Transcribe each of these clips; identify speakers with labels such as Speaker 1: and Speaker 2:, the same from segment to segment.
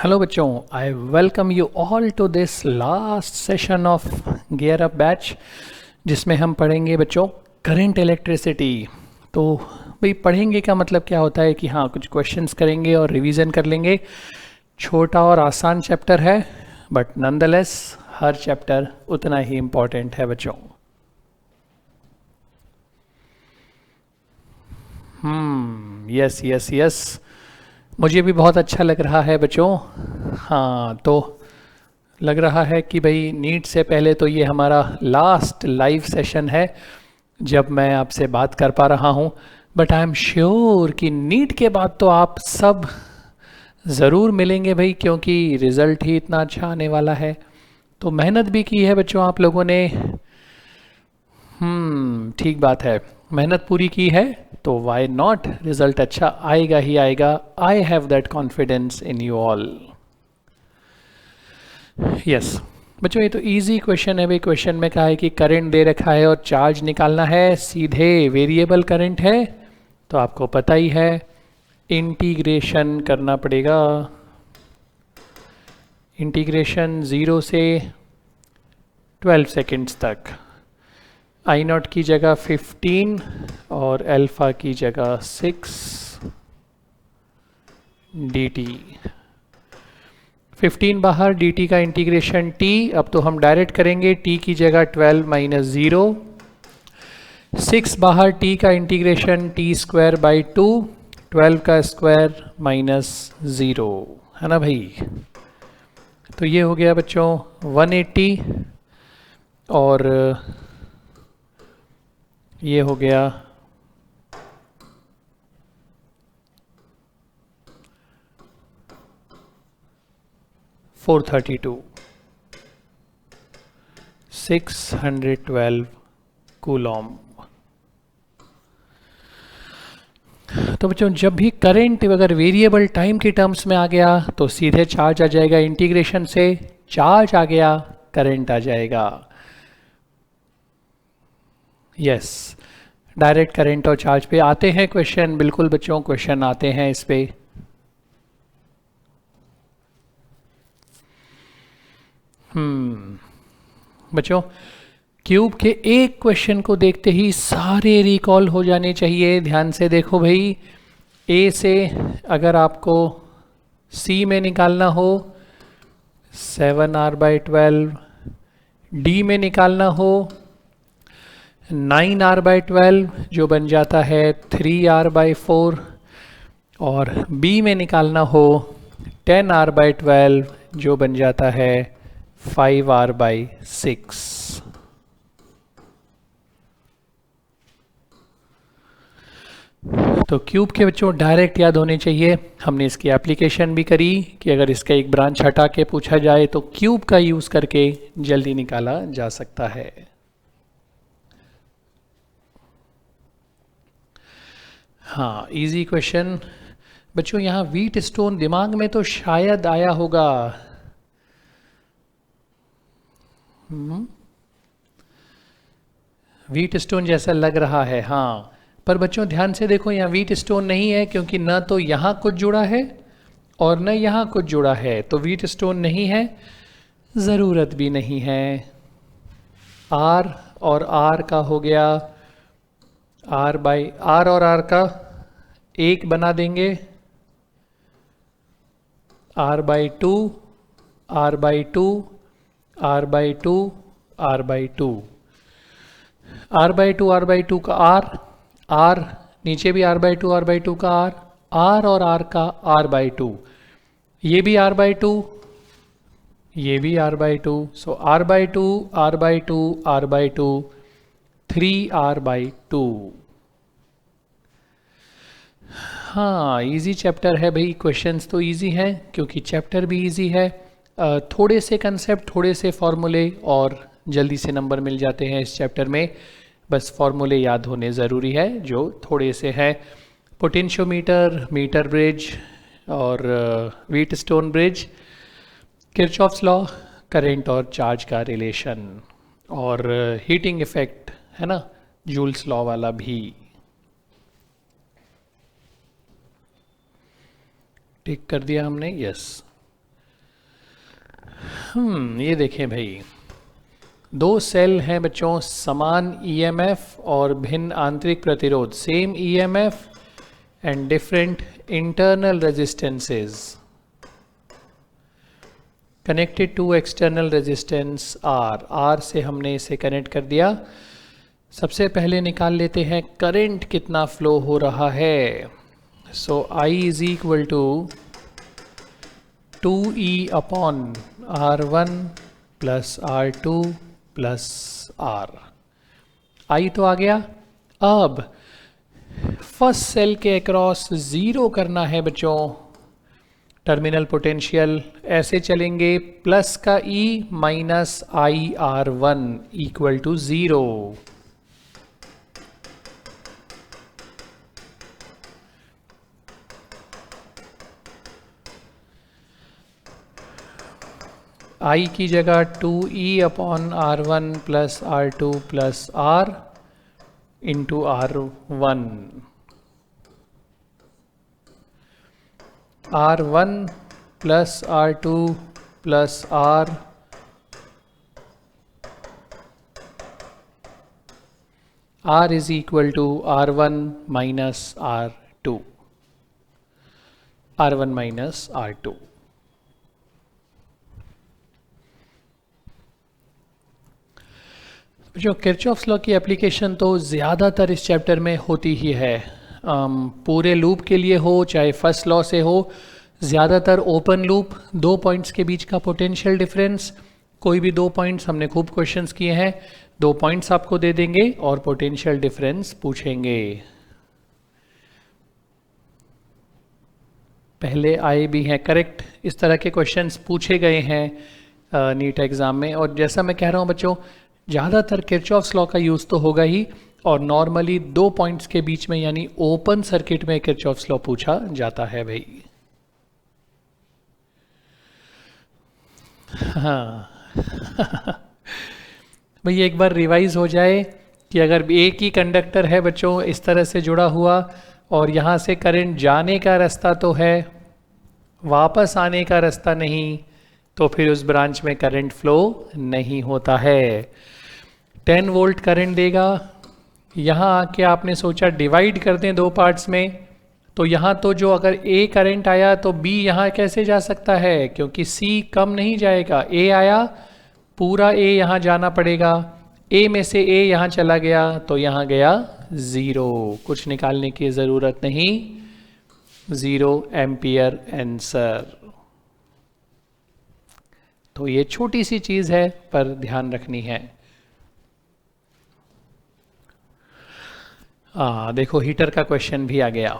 Speaker 1: Hello बच्चों, I welcome you all to this last session of gear up batch, जिसमें हम पढ़ेंगे बच्चों करंट इलेक्ट्रिसिटी। तो भाई पढ़ेंगे का मतलब क्या होता है कि हाँ कुछ क्वेश्चंस करेंगे और रिवीजन कर लेंगे। छोटा और आसान चैप्टर है, बट नॉनदलेस हर चैप्टर उतना ही इम्पोर्टेंट है बच्चों। यस यस यस, मुझे भी बहुत अच्छा लग रहा है बच्चों। हाँ, तो लग रहा है कि भाई नीट से पहले तो ये हमारा लास्ट लाइव सेशन है जब मैं आपसे बात कर पा रहा हूँ। बट आई एम श्योर कि नीट के बाद तो आप सब ज़रूर मिलेंगे भाई, क्योंकि रिज़ल्ट ही इतना अच्छा आने वाला है। तो मेहनत भी की है बच्चों आप लोगों ने। ठीक बात है, मेहनत पूरी की है तो वाई नॉट, रिज़ल्ट अच्छा आएगा ही आएगा। I have that confidence in you all. Yes बच्चों, ये तो इजी क्वेश्चन है भाई। क्वेश्चन में कहा है कि करंट दे रखा है और चार्ज निकालना है, सीधे वेरिएबल करंट है तो आपको पता ही है इंटीग्रेशन करना पड़ेगा। इंटीग्रेशन 0 से 12 सेकेंड्स तक। आई नॉट की जगह 15 और अल्फा की जगह 6 dt। 15 बाहर, dt का इंटीग्रेशन t। अब तो हम डायरेक्ट करेंगे, t की जगह 12 माइनस 0। 6 बाहर, t का इंटीग्रेशन t स्क्वायर बाई 2, 12 का स्क्वायर माइनस 0, है ना भाई। तो ये हो गया बच्चों 180 और ये हो गया 432, 612 कूलॉम। तो बच्चों जब भी करंट अगर वेरिएबल टाइम के टर्म्स में आ गया तो सीधे चार्ज आ जाएगा, इंटीग्रेशन से चार्ज आ गया करंट आ जाएगा। यस, डायरेक्ट करंट और चार्ज पे आते हैं क्वेश्चन। बिल्कुल बच्चों, क्वेश्चन आते हैं इस पे। बच्चों क्यूब के एक क्वेश्चन को देखते ही सारे रिकॉल हो जाने चाहिए। ध्यान से देखो भाई, ए से अगर आपको सी में निकालना हो 7r/12, डी में निकालना हो 9r/12 जो बन जाता है 3r/4, और बी में निकालना हो 10r/12 जो बन जाता है 5r/6। तो क्यूब के बच्चों डायरेक्ट याद होने चाहिए। हमने इसकी एप्लीकेशन भी करी कि अगर इसका एक ब्रांच हटा के पूछा जाए तो क्यूब का यूज करके जल्दी निकाला जा सकता है। हाँ, इजी क्वेश्चन बच्चों। यहाँ व्हीट स्टोन दिमाग में तो शायद आया होगा। व्हीट स्टोन जैसा लग रहा है, हाँ। पर बच्चों ध्यान से देखो, यहाँ व्हीट स्टोन नहीं है, क्योंकि न तो यहाँ कुछ जुड़ा है और न यहाँ कुछ जुड़ा है, तो व्हीट स्टोन नहीं है, ज़रूरत भी नहीं है। आर और आर का हो गया, आर और आर का एक बना देंगे, r/2, r/2, r/2, r/2, r/2, r/2 का r नीचे भी r/2, r/2 का r और r का r/2, ये भी r/2, ये भी r/2, सो r/2, r/2, r/2, 3r/2। हाँ, इजी चैप्टर है भाई। क्वेश्चंस तो इजी हैं क्योंकि चैप्टर भी इजी है। थोड़े से कंसेप्ट, थोड़े से फॉर्मूले और जल्दी से नंबर मिल जाते हैं इस चैप्टर में। बस फॉर्मूले याद होने ज़रूरी है जो थोड़े से हैं। पोटेंशियोमीटर, मीटर ब्रिज और wheat stone bridge, Kirchhoff's law, current और चार्ज का रिलेशन, और हीटिंग इफेक्ट है ना, जूल्स लॉ वाला भी। टिक कर दिया हमने, यस। ये देखें भाई, दो सेल हैं बच्चों, समान ईएमएफ और भिन्न आंतरिक प्रतिरोध, same EMF and different internal resistances connected to external resistance R. R से हमने इसे कनेक्ट कर दिया। सबसे पहले निकाल लेते हैं करंट कितना फ्लो हो रहा है। So I is equal to 2E upon R1 plus R2 plus R। I तो आ गया। अब फर्स्ट सेल के अक्रॉस ज़ीरो करना है बच्चों। टर्मिनल पोटेंशियल ऐसे चलेंगे, प्लस का E minus IR1 equal to 0। I की जगह 2E upon R1 plus R2 plus R into R1। R1 plus R2 plus R R is equal to R1 minus R2, R1 minus R2। जो Kirchhoff's law की application तो ज़्यादातर इस chapter में होती ही है। पूरे लूप के लिए हो चाहे फर्स्ट लॉ से हो, ज़्यादातर ओपन लूप, दो पॉइंट्स के बीच का पोटेंशियल डिफरेंस, कोई भी दो पॉइंट्स, हमने खूब क्वेश्चंस किए हैं, दो पॉइंट्स आपको दे देंगे और पोटेंशियल डिफरेंस पूछेंगे। पहले आए भी हैं करेक्ट, इस तरह के क्वेश्चंस पूछे गए हैं नीट एग्ज़ाम में। और जैसा मैं कह रहा हूँ बच्चों, ज़्यादातर किरचॉफ्स लॉ का यूज़ तो होगा ही, और नॉर्मली दो पॉइंट्स के बीच में यानी ओपन सर्किट में किरचॉफ्स लॉ पूछा जाता है भाई। हाँ भाई एक बार रिवाइज हो जाए कि अगर एक ही कंडक्टर है बच्चों इस तरह से जुड़ा हुआ और यहाँ से करंट जाने का रास्ता तो है, वापस आने का रास्ता नहीं, तो फिर उस ब्रांच में करंट फ्लो नहीं होता है। 10 वोल्ट करंट देगा, यहाँ आके आपने सोचा डिवाइड कर दें दो पार्ट्स में, तो यहाँ तो जो अगर A करंट आया तो B यहाँ कैसे जा सकता है, क्योंकि C कम नहीं जाएगा। A आया, पूरा A यहाँ जाना पड़ेगा, A में से A यहाँ चला गया तो यहाँ गया 0, कुछ निकालने की ज़रूरत नहीं, 0 एम्पियर आंसर। तो ये छोटी सी चीज़ है पर ध्यान रखनी है। देखो हीटर का क्वेश्चन भी आ गया।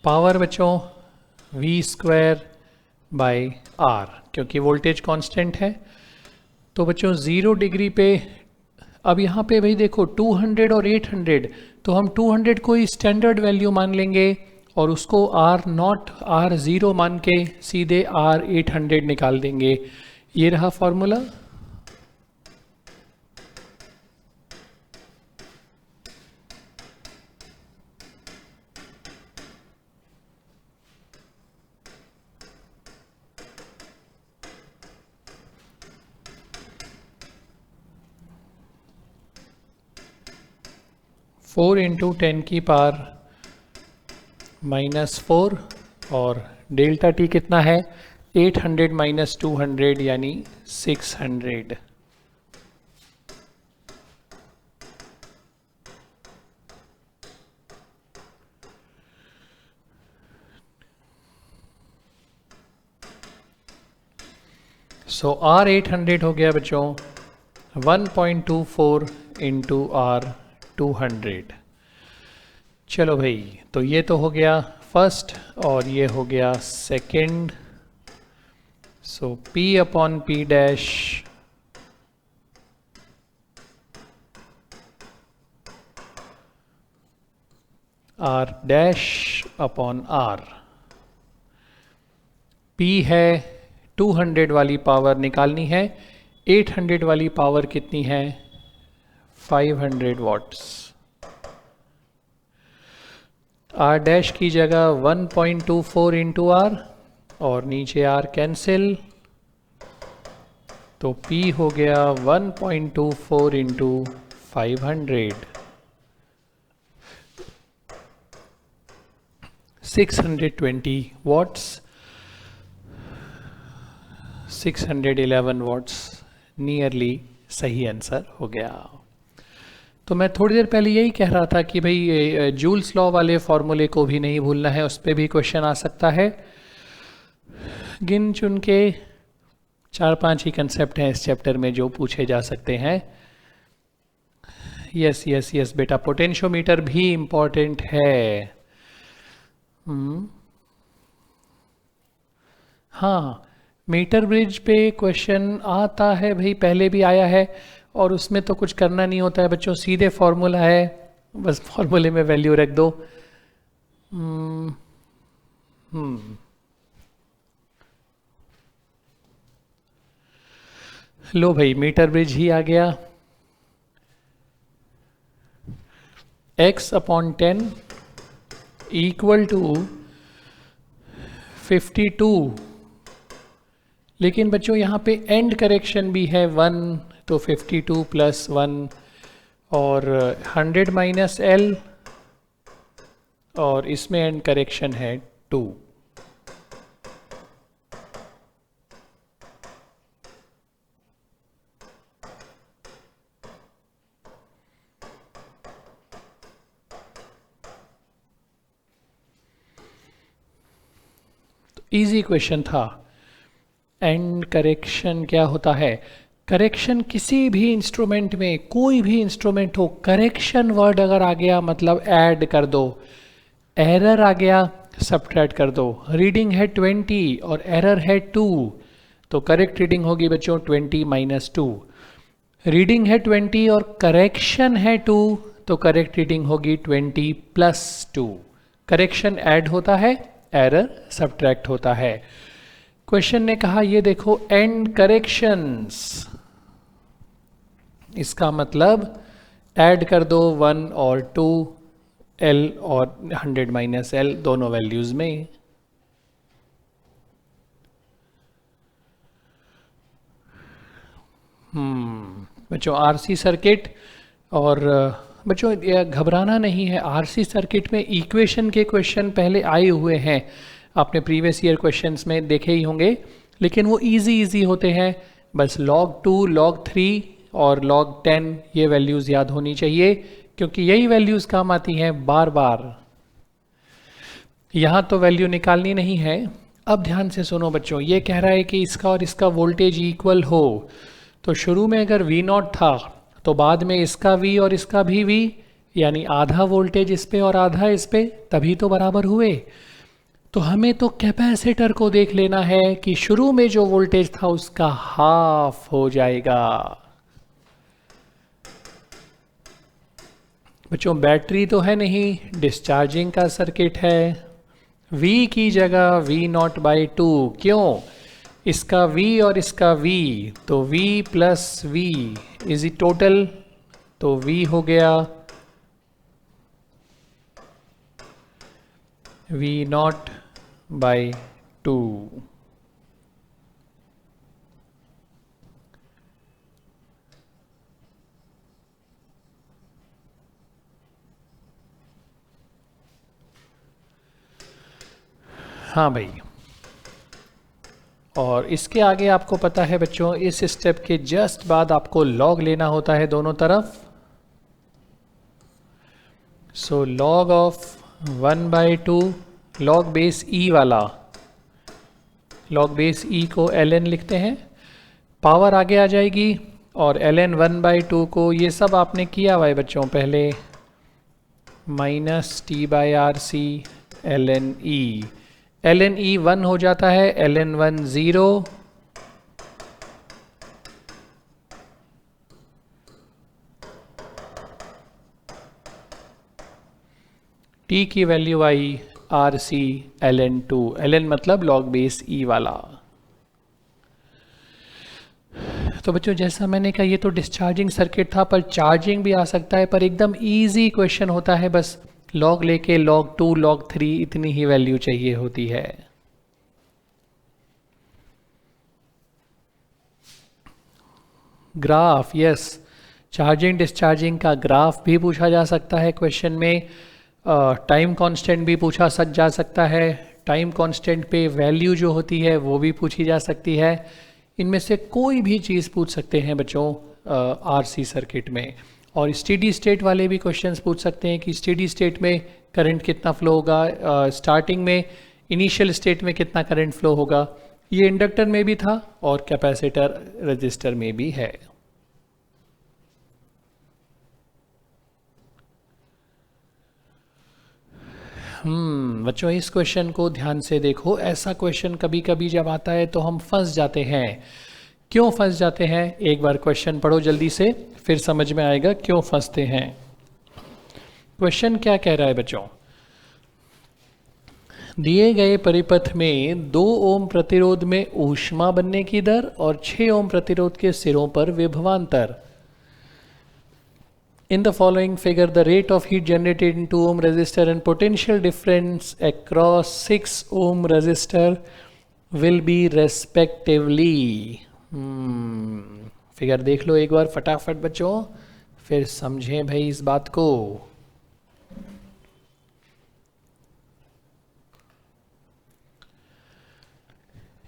Speaker 1: पावर बच्चों V² बाय R, क्योंकि वोल्टेज कांस्टेंट है तो बच्चों 0 डिग्री पे, अब यहाँ पे भाई देखो 200 और 800, तो हम 200 को ही स्टैंडर्ड वैल्यू मान लेंगे और उसको R0 R0 मान के सीधे R800 निकाल देंगे। ये रहा फॉर्मूला। फोर इंटू 10 की पावर -4 और डेल्टा टी कितना है 800 माइनस 200 यानी 600। सो R800 हो गया बच्चों 1.24 इंटू R200। चलो भाई, तो ये तो हो गया फर्स्ट और ये हो गया सेकंड। सो P upon P dash R dash upon R। P है 200 वाली पावर निकालनी है, 800 वाली पावर कितनी है 500 वॉट्स। आर डैश की जगह 1.24 इंटू आर और नीचे आर कैंसिल, तो P हो गया 1.24 इंटू 500, 620 वॉट्स, 611 वॉट्स नियरली सही आंसर हो गया। तो मैं थोड़ी देर पहले यही कह रहा था कि भाई जूल्स लॉ वाले फॉर्मूले को भी नहीं भूलना है, उस पर भी क्वेश्चन आ सकता है। गिन चुन के 4-5 ही कंसेप्ट हैं इस चैप्टर में जो पूछे जा सकते हैं। यस यस यस बेटा, पोटेंशियोमीटर भी इम्पोर्टेंट है। हाँ, मीटर ब्रिज पे क्वेश्चन आता है भाई, पहले भी आया है, और उसमें तो कुछ करना नहीं होता है बच्चों, सीधे फॉर्मूला है, बस फॉर्मूले में वैल्यू रख दो। लो भाई, मीटर ब्रिज ही आ गया। x/10 इक्वल टू 52, लेकिन बच्चों यहाँ पे एंड करेक्शन भी है 1, तो 52 प्लस 1 और 100 माइनस L, और इसमें एंड करेक्शन है 2। इजी क्वेश्चन था। एंड करेक्शन क्या होता है? करेक्शन किसी भी इंस्ट्रूमेंट में, कोई भी इंस्ट्रूमेंट हो, करेक्शन वर्ड अगर आ गया मतलब ऐड कर दो, एरर आ गया सब्ट्रैक्ट कर दो। रीडिंग है 20 और एरर है 2, तो करेक्ट रीडिंग होगी बच्चों 20 माइनस 2। रीडिंग है 20 और करेक्शन है 2, तो करेक्ट रीडिंग होगी 20 प्लस 2। करेक्शन ऐड होता है, एरर सब्ट्रैक्ट होता है। क्वेश्चन ने कहा ये देखो एंड करेक्शंस, इसका मतलब ऐड कर दो 1 और 2, L और 100 माइनस L दोनों वैल्यूज में। बच्चों आरसी सर्किट, और बच्चों घबराना नहीं है, आरसी सर्किट में इक्वेशन के क्वेश्चन पहले आए हुए हैं, आपने प्रीवियस ईयर क्वेश्चंस में देखे ही होंगे, लेकिन वो इजी होते हैं। बस log 2, log 3 और log 10 ये वैल्यूज़ याद होनी चाहिए, क्योंकि यही वैल्यूज़ काम आती हैं बार बार। यहाँ तो वैल्यू निकालनी नहीं है। अब ध्यान से सुनो बच्चों, ये कह रहा है कि इसका और इसका वोल्टेज इक्वल हो, तो शुरू में अगर V0 था तो बाद में इसका V और इसका भी V, यानी आधा वोल्टेज इस पे और आधा इस पे, तभी तो बराबर हुए। तो हमें तो कैपेसिटर को देख लेना है कि शुरू में जो वोल्टेज था उसका हाफ हो जाएगा। बच्चों बैटरी तो है नहीं, डिस्चार्जिंग का सर्किट है। V की जगह V0/2, क्यों? इसका V और इसका V, तो V plus V is E total, तो V हो गया V0/2। हाँ भाई, और इसके आगे आपको पता है बच्चों, इस स्टेप के जस्ट बाद आपको लॉग लेना होता है दोनों तरफ। So log of 1/2, log base e वाला, लॉग बेस ई को ln लिखते हैं, पावर आगे आ जाएगी, और ln 1/2 को, ये सब आपने किया हुआ है बच्चों पहले, -t/RC ln e। ln e 1 हो जाता है, ln 1 0, t की वैल्यू आई RC ln 2, ln मतलब लॉग बेस e वाला। तो बच्चों जैसा मैंने कहा, ये तो डिस्चार्जिंग सर्किट था, पर चार्जिंग भी आ सकता है, पर एकदम इजी क्वेश्चन होता है, बस लॉग लेके log 2 log 3 इतनी ही वैल्यू चाहिए होती है। ग्राफ, यस, चार्जिंग डिस्चार्जिंग का ग्राफ भी पूछा जा सकता है क्वेश्चन में। टाइम कांस्टेंट भी पूछा जा सकता है। टाइम कांस्टेंट पे वैल्यू जो होती है वो भी पूछी जा सकती है। इनमें से कोई भी चीज़ पूछ सकते हैं बच्चों आरसी सर्किट में। और स्टेडी स्टेट वाले भी क्वेश्चंस पूछ सकते हैं कि स्टेडी स्टेट में करंट कितना फ्लो होगा, स्टार्टिंग में इनिशियल स्टेट में कितना करंट फ्लो होगा। ये इंडक्टर में भी था और कैपेसिटर रजिस्टर में भी है। बच्चों इस क्वेश्चन को ध्यान से देखो। ऐसा क्वेश्चन कभी कभी जब आता है तो हम फंस जाते हैं। क्यों फंस जाते हैं? एक बार क्वेश्चन पढ़ो जल्दी से, फिर समझ में आएगा क्यों फंसते हैं। क्वेश्चन क्या कह रहा है बच्चों? दिए गए परिपथ में 2 ओम प्रतिरोध में ऊष्मा बनने की दर और 6 ओम प्रतिरोध के सिरों पर विभवांतर। In the following figure, the rate of heat generated in 2 ohm resistor and potential difference across 6 ohm resistor will be respectively. Figure देख लो एक बार फटाफट बच्चों, फिर समझें भाई इस बात को।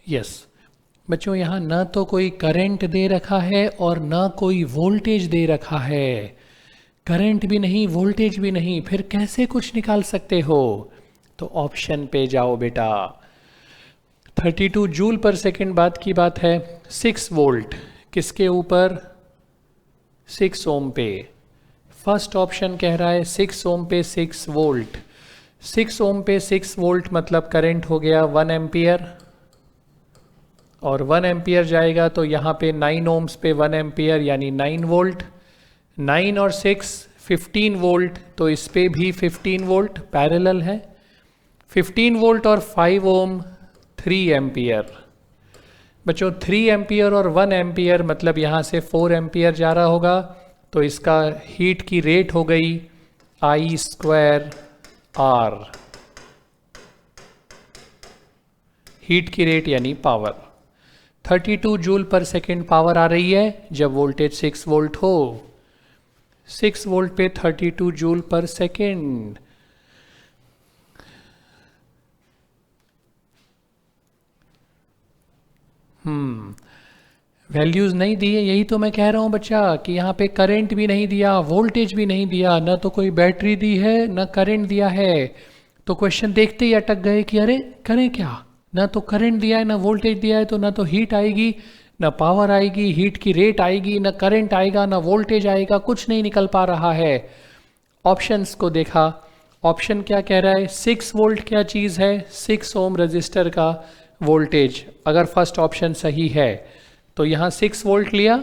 Speaker 1: यस बच्चों, यहाँ ना तो कोई करंट दे रखा है और ना कोई वोल्टेज दे रखा है। करंट भी नहीं, वोल्टेज भी नहीं, फिर कैसे कुछ निकाल सकते हो? तो ऑप्शन पे जाओ बेटा। 32 जूल पर सेकंड बाद की बात है। 6 वोल्ट किसके ऊपर? 6 ओम पे। फर्स्ट ऑप्शन कह रहा है 6 ओम पे 6 वोल्ट। 6 ओम पे 6 वोल्ट मतलब करंट हो गया 1 एम्पियर, और 1 एम्पियर जाएगा तो यहाँ पे 9 ओम्स पे 1 एम्पियर यानी 9 वोल्ट। 9 और 6 15 वोल्ट, तो इस पे भी 15 वोल्ट पैरेलल है। 15 वोल्ट और 5 ओम 3 एम्पियर। बच्चों 3 एम्पियर और 1 एम्पियर मतलब यहाँ से 4 एम्पियर जा रहा होगा, तो इसका हीट की रेट हो गई I² R। हीट की रेट यानी पावर 32 जूल पर सेकेंड पावर आ रही है जब वोल्टेज 6 वोल्ट हो। 6 वोल्ट पे 32 जूल पर सेकेंड। वैल्यूज नहीं दी है, यही तो मैं कह रहा हूं बच्चा कि यहाँ पे करंट भी नहीं दिया, वोल्टेज भी नहीं दिया, ना तो कोई बैटरी दी है ना करंट दिया है। तो क्वेश्चन देखते ही अटक गए कि अरे करें क्या? ना तो करंट दिया है ना वोल्टेज दिया है, तो ना तो हीट आएगी ना पावर आएगी, हीट की रेट आएगी, ना करंट आएगा ना वोल्टेज आएगा, कुछ नहीं निकल पा रहा है। ऑप्शंस को देखा, ऑप्शन क्या कह रहा है? 6 वोल्ट क्या चीज़ है? 6 ओम रजिस्टर का वोल्टेज। अगर फर्स्ट ऑप्शन सही है तो यहाँ 6 वोल्ट लिया।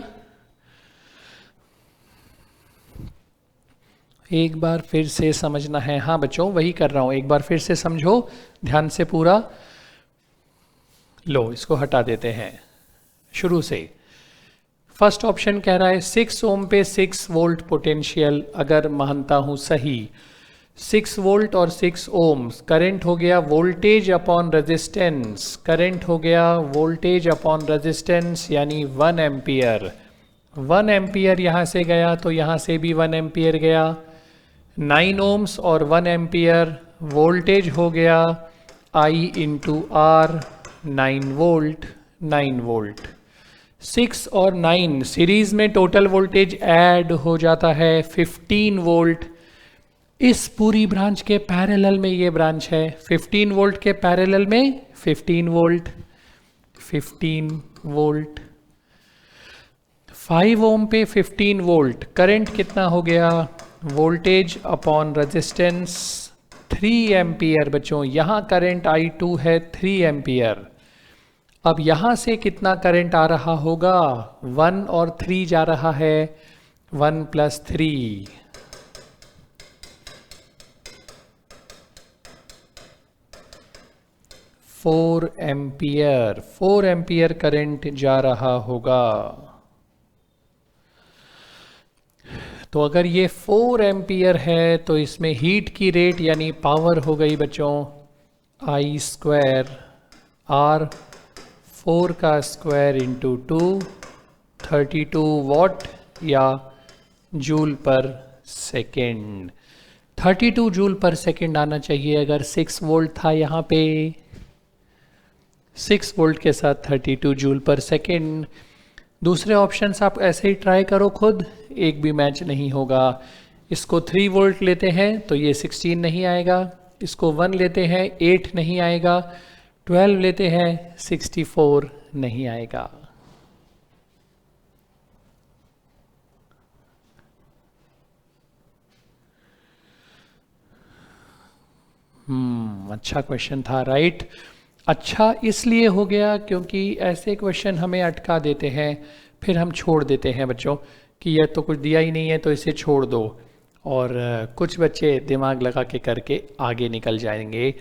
Speaker 1: एक बार फिर से समझना है। हाँ बच्चों वही कर रहा हूँ, एक बार फिर से समझो ध्यान से पूरा। लो इसको हटा देते हैं शुरू से। फर्स्ट ऑप्शन कह रहा है 6 ओम पे 6 वोल्ट पोटेंशियल। अगर मानता हूं सही, 6 वोल्ट और 6 ओम, करंट हो गया वोल्टेज अपॉन रेजिस्टेंस, करंट हो गया वोल्टेज अपॉन रेजिस्टेंस यानी 1 एम्पियर। 1 एम्पियर यहाँ से गया तो यहाँ से भी 1 एम्पियर गया। 9 ओम्स और 1 एम्पियर, वोल्टेज हो गया I into R, 9 volt 9 volt. 6 और 9 सीरीज में टोटल वोल्टेज ऐड हो जाता है 15 वोल्ट। इस पूरी ब्रांच के पैरेलल में ये ब्रांच है, 15 वोल्ट के पैरेलल में 15 वोल्ट 15 वोल्ट। 5 ओम पे 15 वोल्ट, करंट कितना हो गया? Voltage upon resistance 3 ampere. बच्चों यहाँ करंट I2 है 3 एम्पियर। अब यहाँ से कितना करंट आ रहा होगा? 1 और 3 जा रहा है, 1 + 3, 4 एम्पियर। 4 एम्पियर करंट जा रहा होगा। तो अगर ये 4 एम्पियर है तो इसमें हीट की रेट यानी पावर हो गई बच्चों आई स्क्वायर आर 4 का स्क्वायर इंटू 2 32 वॉट या जूल पर सेकेंड। 32 जूल पर सेकेंड आना चाहिए। अगर 6 वोल्ट था यहाँ पे 6 वोल्ट के साथ 32 जूल पर सेकेंड। दूसरे ऑप्शंस आप ऐसे ही ट्राई करो खुद, एक भी मैच नहीं होगा। इसको 3 वोल्ट लेते हैं तो ये 16 नहीं आएगा, इसको 1 लेते हैं 8 नहीं आएगा, 12 लेते हैं 64 नहीं आएगा। अच्छा क्वेश्चन था, राइट। अच्छा इसलिए हो गया क्योंकि ऐसे क्वेश्चन हमें अटका देते हैं, फिर हम छोड़ देते हैं बच्चों कि यह तो कुछ दिया ही नहीं है तो इसे छोड़ दो, और कुछ बच्चे दिमाग लगा के करके आगे निकल जाएंगे।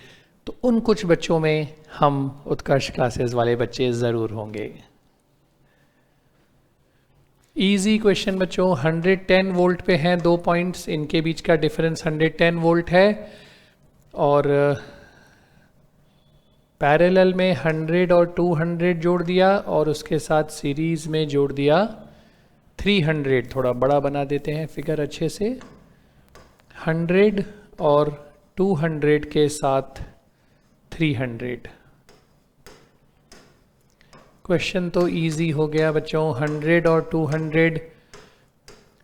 Speaker 1: तो उन कुछ बच्चों में हम उत्कर्ष क्लासेस वाले बच्चे ज़रूर होंगे। इजी क्वेश्चन बच्चों, 110 वोल्ट पे हैं 2 पॉइंट्स, इनके बीच का डिफरेंस 110 वोल्ट है, और पैरेलल में 100 और 200 जोड़ दिया, और उसके साथ सीरीज में जोड़ दिया 300। थोड़ा बड़ा बना देते हैं फिगर अच्छे से, 100 और 200 के साथ 300। क्वेश्चन तो इजी हो गया बच्चों। 100 और 200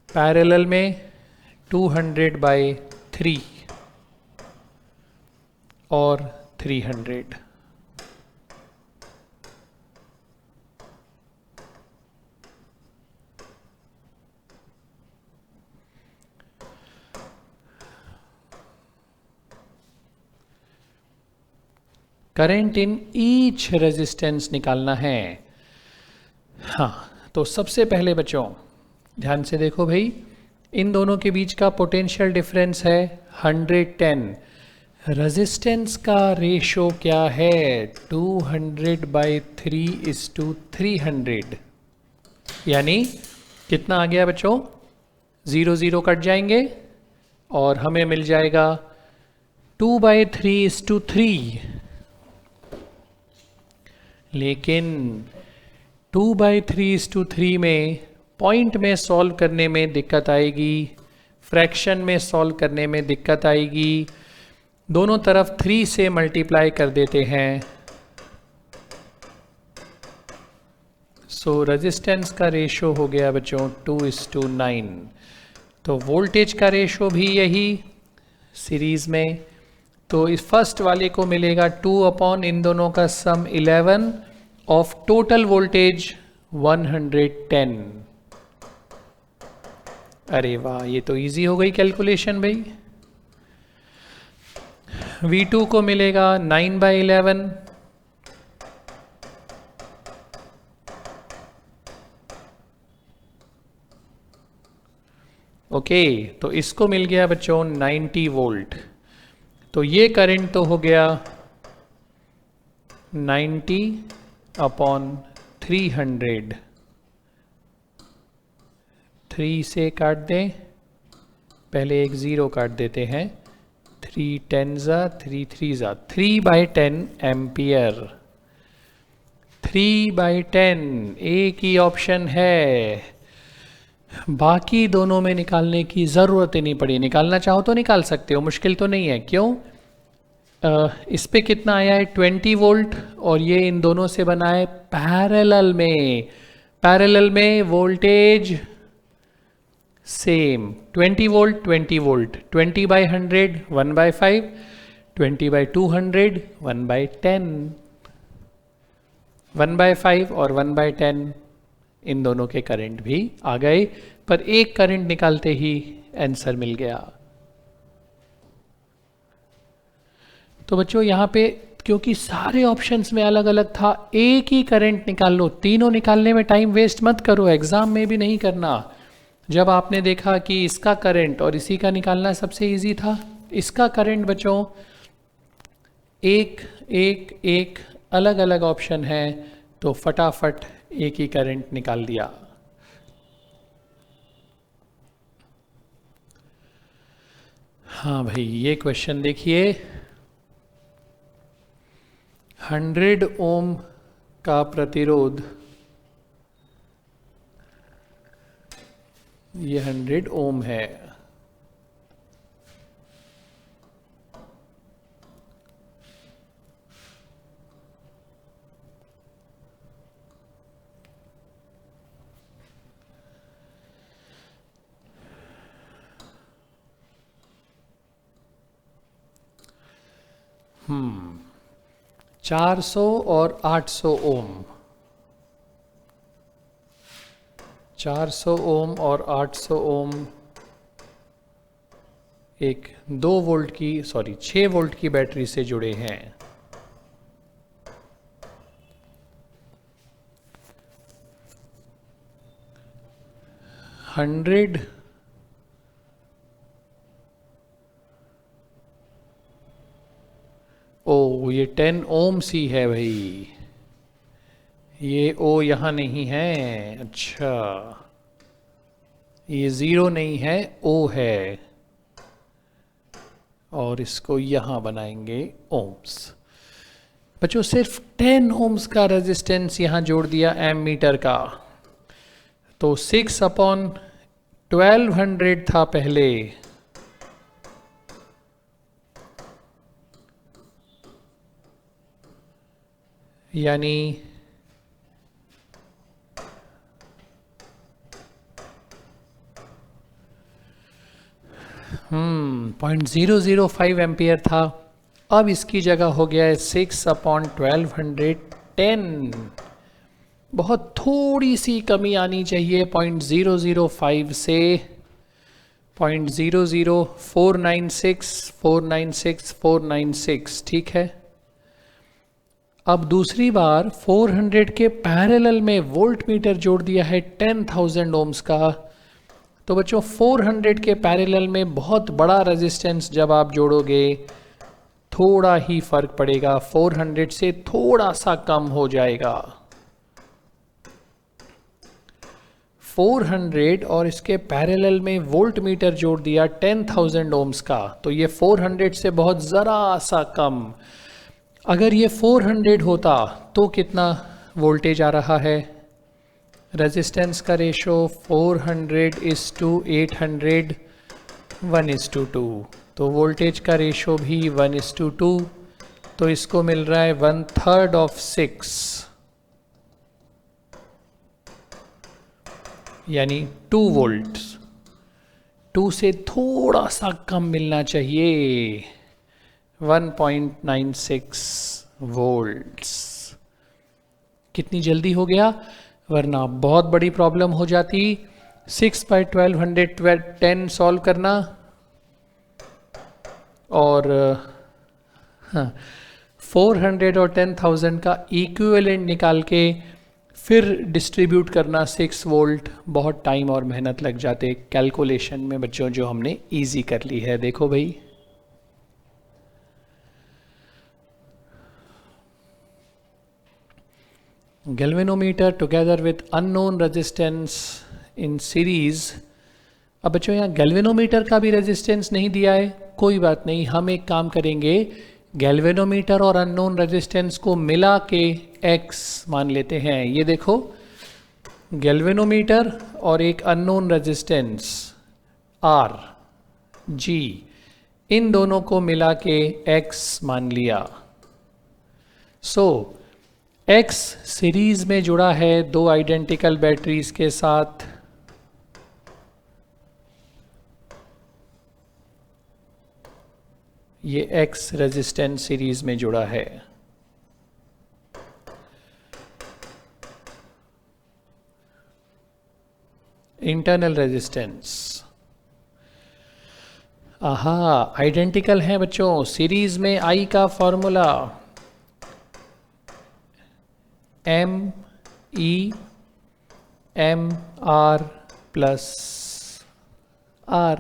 Speaker 1: पैरेलल में 200/3 और 300। करंट इन ईच रेजिस्टेंस निकालना है। हाँ, तो सबसे पहले बच्चों ध्यान से देखो भाई, इन दोनों के बीच का पोटेंशियल डिफरेंस है 110। रेजिस्टेंस का रेशो क्या है? 200/3:300। यानी कितना आ गया बच्चों? 0 0 कट जाएंगे और हमें मिल जाएगा 2/3:3। लेकिन 2/3:3 में पॉइंट में सॉल्व करने में दिक्कत आएगी, फ्रैक्शन में सॉल्व करने में दिक्कत आएगी। दोनों तरफ 3 से मल्टीप्लाई कर देते हैं। सो रेजिस्टेंस का रेशो हो गया बच्चों 2:9। तो वोल्टेज का रेशो भी यही सीरीज में, तो इस फर्स्ट वाले को मिलेगा 2 इन दोनों का सम 11 ऑफ टोटल वोल्टेज 110। अरे वाह, ये तो इजी हो गई कैलकुलेशन भाई। V2 को मिलेगा 9/11। ओके, तो इसको मिल गया बच्चों 90 वोल्ट। तो ये करंट तो हो गया 90/300। 3 से काट दें, पहले एक 0 काट देते हैं। 3 10 3 3 3/10 एम्पियर। 3/10 एक ही ऑप्शन है, बाकी दोनों में निकालने की ज़रूरत ही नहीं पड़ी। निकालना चाहो तो निकाल सकते हो, मुश्किल तो नहीं है। क्यों? इस पे कितना आया है? 20 वोल्ट, और ये इन दोनों से बना है पैरेलल में। पैरेलल में वोल्टेज सेम 20 वोल्ट 20 वोल्ट। 20/100 1/5, 20/200 1/10। 1/5 और 1/10 इन दोनों के करंट भी आ गए, पर एक करंट निकालते ही आंसर मिल गया। तो बच्चों यहाँ पे क्योंकि सारे ऑप्शंस में अलग अलग था, एक ही करंट निकाल लो। तीनों निकालने में टाइम वेस्ट मत करो, एग्जाम में भी नहीं करना। जब आपने देखा कि इसका करंट और इसी का निकालना सबसे इजी था, इसका करंट बच्चों एक एक एक अलग अलग ऑप्शन है, तो फटाफट एक ही करंट निकाल दिया। हाँ भाई, ये क्वेश्चन देखिए, 100 ओम का प्रतिरोध, ये 100 ओम है। हम्म 400 और 800 ओम, 400 ओम और 800 ओम एक 2 वोल्ट की, सॉरी 6 वोल्ट की बैटरी से जुड़े हैं। हंड्रेड ओ, ये 10 ओम सी है भाई, ये ओ यहाँ नहीं है। अच्छा, ये 0 नहीं है, ओ है, और इसको यहाँ बनाएंगे ओम्स। बच्चों सिर्फ 10 ओम्स का रेजिस्टेंस यहाँ जोड़ दिया एम मीटर का, तो 6/1200 था पहले, यानी 0.005 एम्पियर था। अब इसकी जगह हो गया है 6/1210। बहुत थोड़ी सी कमी आनी चाहिए 0.005 से 0.00496, ठीक है। अब दूसरी बार 400 के पैरेलल में वोल्ट मीटर जोड़ दिया है 10,000 ओम्स का। तो बच्चों 400 के पैरेलल में बहुत बड़ा रेजिस्टेंस जब आप जोड़ोगे, थोड़ा ही फर्क पड़ेगा, 400 से थोड़ा सा कम हो जाएगा। 400 और इसके पैरेलल में वोल्ट मीटर जोड़ दिया 10,000 ओम्स का, तो ये 400 से बहुत ज़रा सा कम। अगर ये 400 होता तो कितना वोल्टेज आ रहा है? रेजिस्टेंस का रेशो 400:800 1:2, तो वोल्टेज का रेशो भी 1:2, तो इसको मिल रहा है 1/3 ऑफ 6, यानी 2 वोल्ट। 2 से थोड़ा सा कम मिलना चाहिए, 1.96 वोल्ट्स। कितनी जल्दी हो गया, वरना बहुत बड़ी प्रॉब्लम हो जाती। 6/1210 सॉल्व करना और 400 और 10,000 का इक्विवेलेंट निकाल के फिर डिस्ट्रीब्यूट करना 6 वोल्ट, बहुत टाइम और मेहनत लग जाते कैलकुलेशन में बच्चों, जो हमने इजी कर ली है। देखो भाई, galvanometer together with unknown resistance in series. अब बच्चों यहाँ गैल्वेनोमीटर का भी रेजिस्टेंस नहीं दिया है, कोई बात नहीं, हम एक काम करेंगे, गैल्वेनोमीटर और अननोन रेजिस्टेंस को मिला के x मान लेते हैं। ये देखो, गैल्वेनोमीटर और एक अननोन रेजिस्टेंस R G, इन दोनों को मिला के x मान लिया। सो x सीरीज में जुड़ा है 2 आइडेंटिकल बैटरीज के साथ, ये x रेजिस्टेंस सीरीज में जुड़ा है। इंटरनल रेजिस्टेंस, आहा, आइडेंटिकल है बच्चों। सीरीज में I का formula MEMR plus R।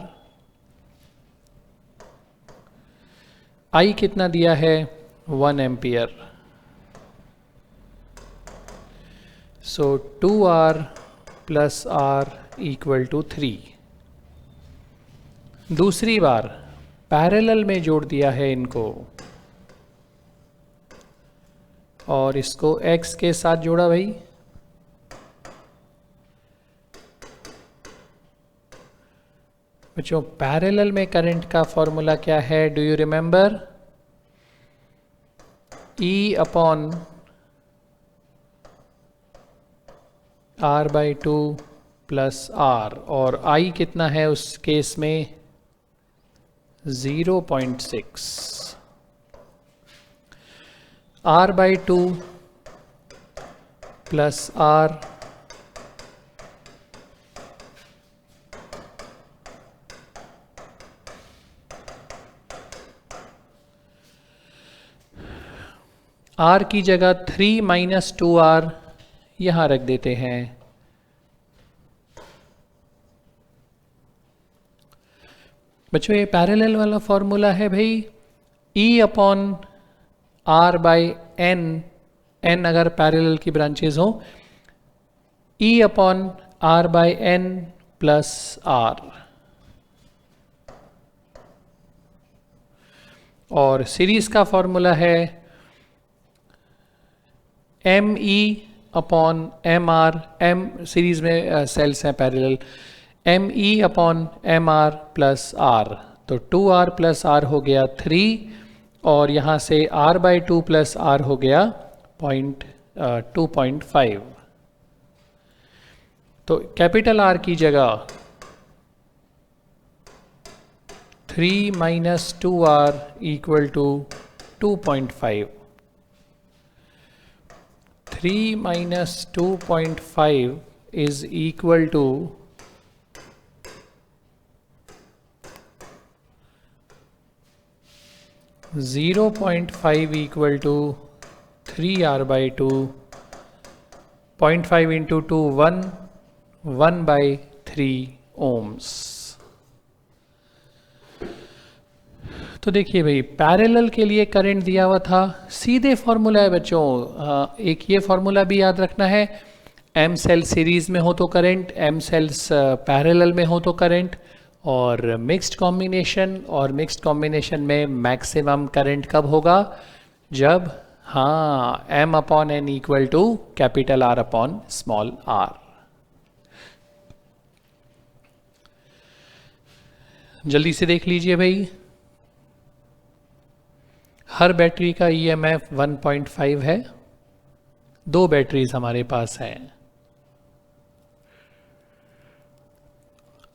Speaker 1: I कितना दिया है? 1 ampere. So 2R plus R equal to 3। दूसरी बार पैरेलल में जोड़ दिया है इनको, और इसको x के साथ जोड़ा भाई। बच्चों पैरेलल में करंट का फॉर्मूला क्या है, do you remember? E upon R/2 plus R, और I कितना है उस केस में? 0.6। R/2 प्लस R R की जगह 3 माइनस 2R यहां रख देते हैं। बच्चों ये पैरेलल वाला फॉर्मूला है भाई, E upon R by N, N अगर पैरेलल की ब्रांचेज हो, E upon R by N plus R, और सीरीज का फॉर्मूला है ME upon MR, M series में सेल्स हैं parallel, ME upon MR plus R, तो 2R प्लस R हो गया 3, और यहाँ से R/2 प्लस R हो गया 2.5। तो कैपिटल R की जगह 3 minus 2R equal to 2.5। 3 minus 2.5 is equal to 0.5 equal to 3R/2, 0.5 into 2 1/3 ohms। तो देखिए भाई पैरेलल के लिए करंट दिया हुआ था, सीधे फॉर्मूला है बच्चों। एक ये फॉर्मूला भी याद रखना है, एम सेल सीरीज में हो तो करंट, एम सेल्स पैरेलल में हो तो करंट, और मिक्स्ड कॉम्बिनेशन, और मिक्स्ड कॉम्बिनेशन में मैक्सिमम करंट कब होगा? जब m upon n equal to capital R upon small r। जल्दी से देख लीजिए भाई, हर बैटरी का EMF 1.5 है, 2 बैटरीज हमारे पास हैं,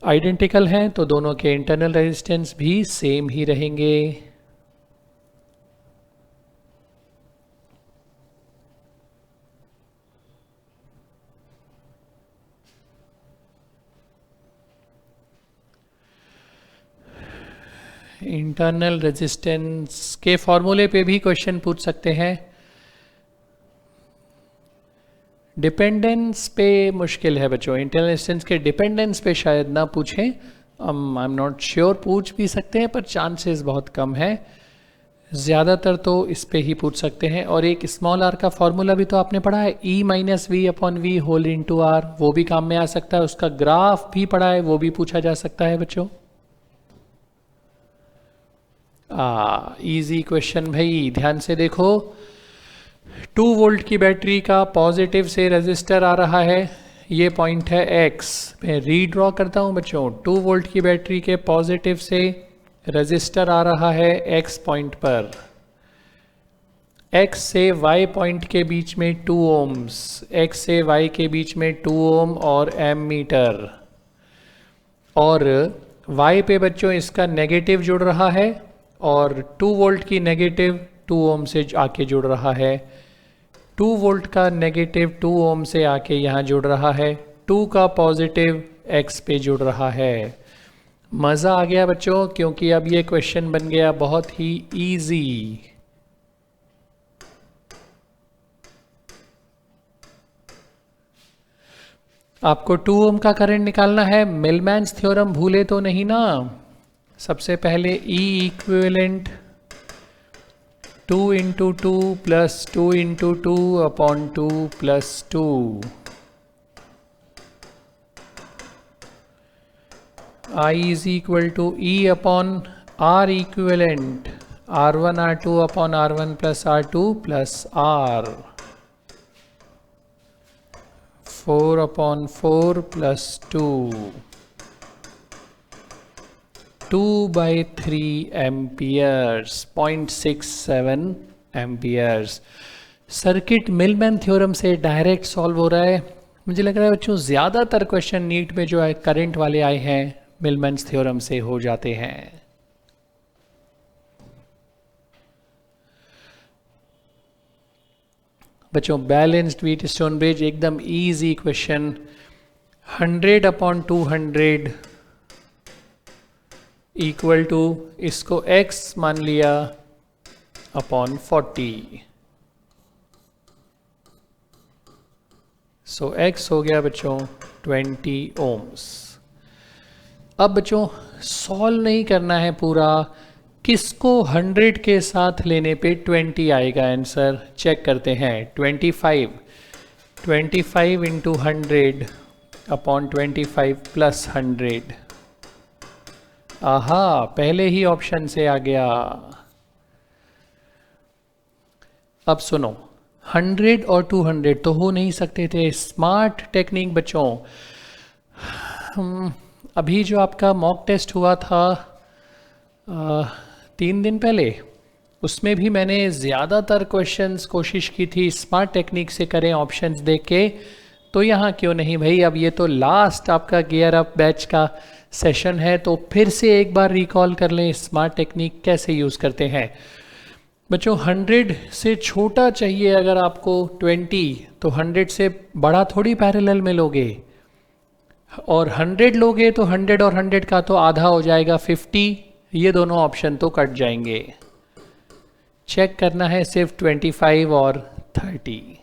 Speaker 1: आइडेंटिकल हैं तो दोनों के इंटरनल रेजिस्टेंस भी सेम ही रहेंगे। इंटरनल रेजिस्टेंस के फॉर्मूले पे भी क्वेश्चन पूछ सकते हैं। डिपेंडेंस पे मुश्किल है बच्चों, इंटरनल रेजिस्टेंस के डिपेंडेंस पे शायद ना पूछें, आई एम नॉट श्योर, पूछ भी सकते हैं पर चांसेस बहुत कम है, ज़्यादातर तो इस पे ही पूछ सकते हैं। और एक स्मॉल आर का फॉर्मूला भी तो आपने पढ़ा है, E minus V upon V whole into R, वो भी काम में आ सकता है, उसका ग्राफ भी पढ़ा है, वो भी पूछा जा सकता है बच्चों। इजी क्वेश्चन भाई, ध्यान से देखो, 2 वोल्ट की बैटरी का पॉजिटिव से रेजिस्टर आ रहा है, ये पॉइंट है X, मैं रीड्रॉ करता हूं बच्चों, 2 वोल्ट की बैटरी के पॉजिटिव से रेजिस्टर आ रहा है X पॉइंट पर, X से Y पॉइंट के बीच में 2 ओम्स, X से Y के बीच में 2 ओम और एम मीटर, और Y पे बच्चों इसका नेगेटिव जुड़ रहा है, और 2 वोल्ट की नेगेटिव 2 ओम से आके जुड़ रहा है, 2 वोल्ट का नेगेटिव 2 ओम से आके यहाँ जुड़ रहा है, 2 का पॉजिटिव X पे जुड़ रहा है। मज़ा आ गया बच्चों, क्योंकि अब ये क्वेश्चन बन गया बहुत ही इजी। आपको 2 ओम का करंट निकालना है, मिलमैन्स थ्योरम भूले तो नहीं ना। सबसे पहले E equivalent 2 into 2 plus 2 into 2 upon 2 plus 2, I is equal to E upon R equivalent R1 R2 upon R1 plus R2 plus R 4 upon 4 plus 2 2 by 3 amperes 0.67 amperes। Circuit Milman theorem से direct solve हो रहा है। मुझे लग रहा है बच्चों ज़्यादातर क्वेश्चन नीट में जो है करंट वाले आए हैं मिलमैन्स थ्योरम से हो जाते हैं। बच्चों बैलेंस्ड व्हीट स्टोन ब्रिज एकदम easy question. 100 upon 200 equal to इसको x मान लिया अपॉन 40। सो x हो गया बच्चों 20 ओम्स। अब बच्चों सॉल्व नहीं करना है पूरा, किसको 100 के साथ लेने पे 20 आएगा आंसर, चेक करते हैं। 25 इंटू 100 अपॉन 25 प्लस 100। आहा, पहले ही ऑप्शन से आ गया। अब सुनो, 100 और 200 तो हो नहीं सकते थे। स्मार्ट टेक्निक बच्चों, अभी जो आपका मॉक टेस्ट हुआ था 3 दिन पहले, उसमें भी मैंने ज़्यादातर क्वेश्चंस कोशिश की थी स्मार्ट टेक्निक से करें ऑप्शंस देख के। तो यहाँ क्यों नहीं भाई, अब ये तो लास्ट आपका गियर अप बैच का सेशन है, तो फिर से एक बार रिकॉल कर लें स्मार्ट टेक्निक कैसे यूज़ करते हैं। बच्चों 100 से छोटा चाहिए अगर आपको 20, तो 100 से बड़ा थोड़ी पैरेलल में लोगे, और 100 लोगे तो 100 और 100 का तो आधा हो जाएगा 50। ये दोनों ऑप्शन तो कट जाएंगे। चेक करना है सिर्फ 25 और 30।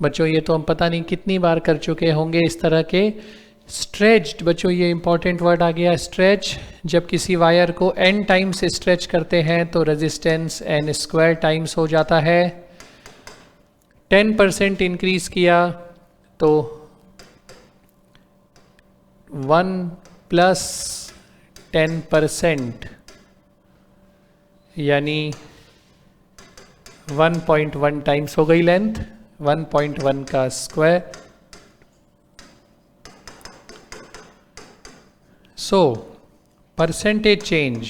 Speaker 1: बच्चों ये तो हम पता नहीं कितनी बार कर चुके होंगे इस तरह के स्ट्रेच्ड। बच्चों ये इंपॉर्टेंट वर्ड आ गया स्ट्रेच। जब किसी वायर को n टाइम्स स्ट्रेच करते हैं तो रेजिस्टेंस n स्क्वायर टाइम्स हो जाता है। 10% इंक्रीज किया तो 1 प्लस 10% यानी 1.1 टाइम्स हो गई लेंथ, 1.1 का square. So percentage change